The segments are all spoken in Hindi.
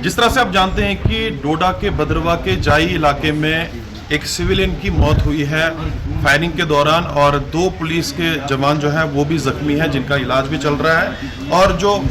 जिस तरह से आप जानते हैं कि डोडा के बदरवा के जाई इलाके में एक सिविलियन की मौत हुई है फायरिंग के दौरान, और 2 पुलिस के जवान जो है वो भी जख्मी हैं जिनका इलाज भी चल रहा है। और जो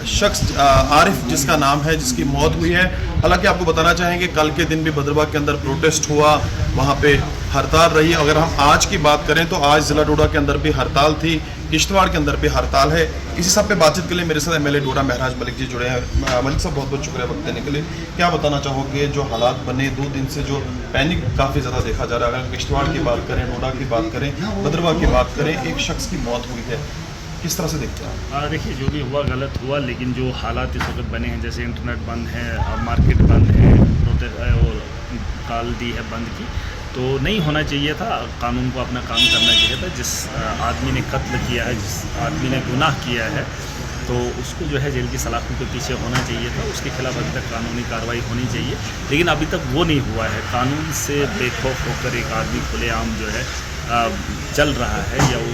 शख्स आरिफ जिसका नाम है, जिसकी मौत हुई है, हालांकि आपको बताना चाहेंगे कल के दिन भी बदरवा के अंदर प्रोटेस्ट हुआ, वहाँ पे हड़ताल रही। अगर हम आज की बात करें तो आज ज़िला डोडा के अंदर भी हड़ताल थी, किश्तवाड़ के अंदर भी हड़ताल है। इसी सब पे बातचीत के लिए मेरे साथ एमएलए डोडा महराज मलिक जी जुड़े हैं। मलिक साहब, बहुत बहुत शुक्रिया वक्त देने के लिए। क्या बताना चाहोगे जो हालात बने 2 दिन से, जो पैनिक काफ़ी ज़्यादा देखा जा रहा है? अगर किश्तवाड़ की बात करें, डोडा की बात करें, बदरवा की बात करें, एक शख्स की मौत हुई है, किस तरह से देखते हैं? देखिए, जो भी हुआ गलत हुआ, लेकिन जो हालात इस वक्त बने हैं, जैसे इंटरनेट बंद है, मार्केट बंद है, और काल दी है बंद की, तो नहीं होना चाहिए था। कानून को अपना काम करना चाहिए था। जिस आदमी ने कत्ल किया है, जिस आदमी ने गुनाह किया है, तो उसको जो है जेल की सलाखों के पीछे होना चाहिए था। उसके खिलाफ अभी तक कानूनी कार्रवाई होनी चाहिए, लेकिन अभी तक वो नहीं हुआ है। कानून से बेखौफ होकर एक आदमी खुलेआम जो है चल रहा है, या वो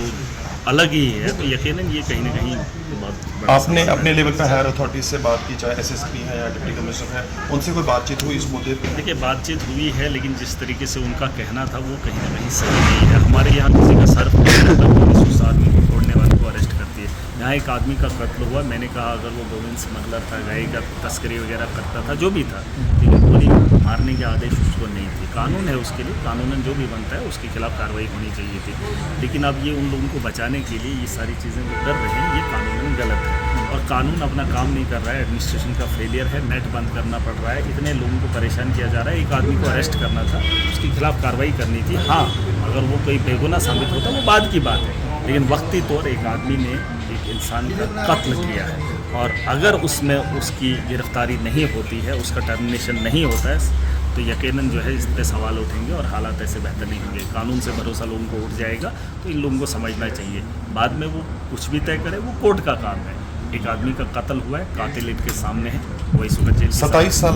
अलग ही है, तो यकीनन ये कहीं ना कहीं बहुत। आपने अपने लेवल पर हायर अथॉरिटीज से बात की, चाहे एसएसपी है या डिप्टी कमिश्नर है, उनसे कोई बातचीत हुई इस मुद्दे पर? देखिए, बातचीत हुई है, लेकिन जिस तरीके से उनका कहना था वो कहीं ना कहीं सही नहीं है। हमारे यहाँ किसी का सर पुलिस उस आदमी को छोड़ने वाले को अरेस्ट करती है। यहाँ एक आदमी का कत्ल हुआ, मैंने कहा अगर वो गोविंद स्मगलर था, गाय का तस्करी वगैरह करता था, जो भी था, लेकिन गोली मारने के आदेश उसको नहीं थे। कानून है उसके लिए, कानूनन जो भी बनता है उसके खिलाफ कार्रवाई होनी चाहिए थी। लेकिन अब ये उन लोगों को बचाने के लिए ये सारी चीज़ें वो कर रहे हैं, ये कानूनन गलत है। और कानून अपना काम नहीं कर रहा है, एडमिनिस्ट्रेशन का फेलियर है, नेट बंद करना पड़ रहा है, इतने लोगों को परेशान किया जा रहा है। एक आदमी को अरेस्ट करना था, उसके खिलाफ कार्रवाई करनी थी। हाँ, अगर वो कोई बेगुनाह साबित होता वो बाद की बात है, लेकिन वक्ती तौर एक आदमी ने एक इंसान का कत्ल किया है, और अगर उसमें उसकी गिरफ्तारी नहीं होती है, उसका टर्मिनेशन नहीं होता है, तो यकीनन जो है इस पर सवाल उठेंगे और हालात ऐसे बेहतर नहीं होंगे। कानून से भरोसा लोगों को उठ जाएगा, तो इन लोगों को समझना चाहिए। बाद में वो कुछ भी तय करे, वो कोर्ट का काम है। एक आदमी का कत्ल हुआ है, कातिल इनके सामने है, वही सुबह जेल। 27 साल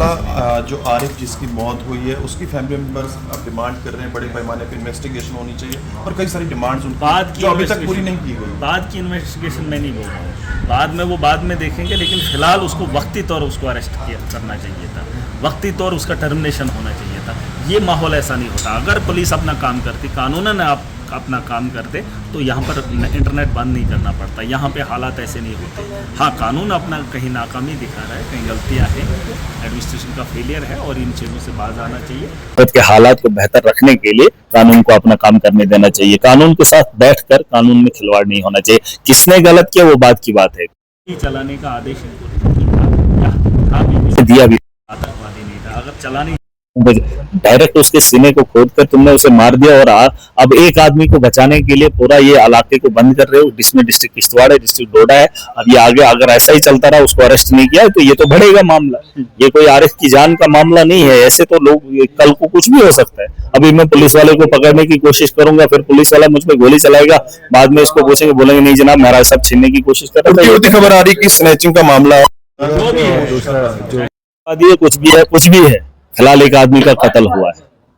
जो आरिफ जिसकी मौत हुई है, उसकी फैमिली मेम्बर्स अब डिमांड कर रहे हैं बड़े पैमाने पर इन्वेस्टिगेशन होनी चाहिए, और कई सारी डिमांड्स उनकी जो अभी तक पूरी नहीं की गई। बाद की इन्वेस्टिगेशन मैं नहीं बोल रहा हूँ, बाद में वो बाद में देखेंगे, लेकिन फिलहाल उसको वक्ती तौर उसको अरेस्ट करना चाहिए था, वक्ती तौर उसका टर्मिनेशन होना चाहिए था। ये माहौल ऐसा नहीं होता। अगर पुलिस अपना काम करती, कानूनन आप अपना काम करते, तो यहाँ पर इंटरनेट बंद नहीं करना पड़ता, यहाँ पे हालात ऐसे नहीं होते। हाँ, कानून अपना कहीं नाकामी दिखा रहा है, कहीं गलतियाँ हैं, एडमिनिस्ट्रेशन का फेलियर है, और इन चीज़ों से बाज आना चाहिए। खुद के हालात को बेहतर रखने के लिए कानून को अपना काम करने देना चाहिए। कानून के साथ बैठकर कानून में खिलवाड़ नहीं होना चाहिए। किसने गलत किया वो बात की बात है। चलाने का आदेश दिया भी आतंकवादी नहीं था, अगर चलाने डायरेक्ट उसके सीने को खोदकर तुमने उसे मार दिया, और अब एक आदमी को बचाने के लिए पूरा ये इलाके को बंद कर रहे हो, जिसमें डिस्ट्रिक्ट किश्तवाड़ है, डिस्ट्रिक्ट डोडा है। अब ये आगे अगर ऐसा ही चलता रहा, उसको अरेस्ट नहीं किया, तो ये तो बढ़ेगा मामला। ये कोई आरिफ की जान का मामला नहीं है। ऐसे तो लोग, कल को कुछ भी हो सकता है। अभी मैं पुलिस वाले को पकड़ने की कोशिश करूंगा, फिर पुलिस वाला मुझ पर गोली चलाएगा, बाद में इसको पूछेंगे, बोलेंगे नहीं जनाब महाराज साहब छीनने की कोशिश कर रहे थे। खबर आ रही कि स्नैचिंग का मामला है, कुछ भी है। फिलहाल एक आदमी का कत्ल हुआ है,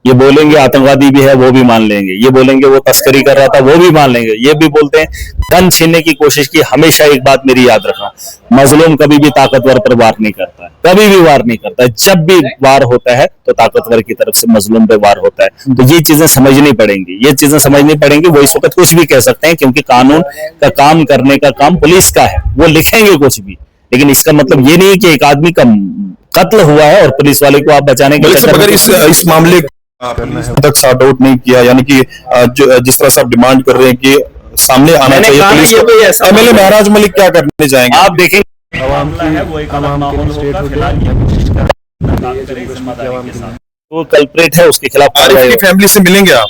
ये बोलेंगे आतंकवादी भी है, वो भी मान लेंगे। ये बोलेंगे वो तस्करी कर रहा था, वो भी मान लेंगे। ये भी बोलते हैं गन छीनने की कोशिश की। हमेशा एक बात मेरी याद रखना, मजलूम कभी भी ताकतवर पर वार नहीं करता है, कभी भी वार नहीं करता है। जब भी वार होता है तो ताकतवर की तरफ से मजलूम पे वार होता है। तो ये चीजें समझनी पड़ेंगी, ये चीजें समझनी पड़ेंगी। वो इस वक्त कुछ भी कह सकते हैं, क्योंकि कानून का काम करने का काम पुलिस का है। वो लिखेंगे कुछ भी, लेकिन इसका मतलब ये नहीं कि एक आदमी का कत्ल हुआ है और पुलिस वाले को आप बचाने के लिए। अगर इस मामले तक सॉर्ट आउट नहीं किया, यानी कि जिस तरह से आप डिमांड कर रहे हैं कि सामने आना चाहिए पुलिस को, एमएलए महराज मलिक क्या करने जाएंगे? आप देखेंगे वो कल्प्रेट है, उसके खिलाफ आरिफ की फैमिली से मिलेंगे आप?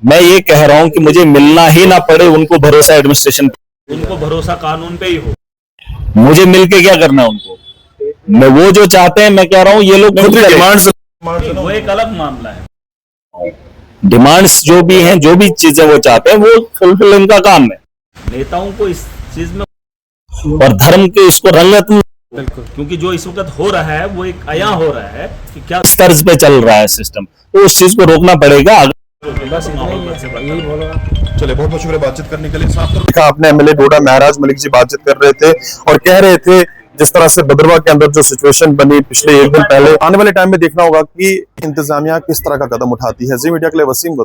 मैं ये कह रहा हूँ कि मुझे मिलना ही ना पड़े, उनको भरोसा एडमिनिस्ट्रेशन, उनको भरोसा कानून पे ही हो। मुझे मिलके क्या करना है उनको? मैं वो जो चाहते हैं, मैं कह रहा हूँ ये लोग खुद डिमांड्स, वो एक अलग मामला है। डिमांड्स जो भी हैं, जो भी चीजें वो चाहते हैं, वो फुलफिल इनका काम है। नेताओं को इस चीज में और धर्म के इसको रंगत, बिल्कुल, क्योंकि जो इस वक्त हो रहा है वो एक आया हो रहा है कि क्या इस तर्ज पे चल रहा है सिस्टम, तो उस चीज को रोकना पड़ेगा। चलिए, बहुत बहुत शुक्रिया बातचीत करने के लिए। साफ तौर पर आपने एमएलए डोडा महराज मलिक जी बातचीत कर रहे थे और कह रहे थे जिस तरह से भद्रवाह के अंदर जो सिचुएशन बनी पिछले एक दिन पहले, आने वाले टाइम में देखना होगा कि इंतजामिया किस तरह का कदम उठाती है। जी मीडिया के लिए वसीम।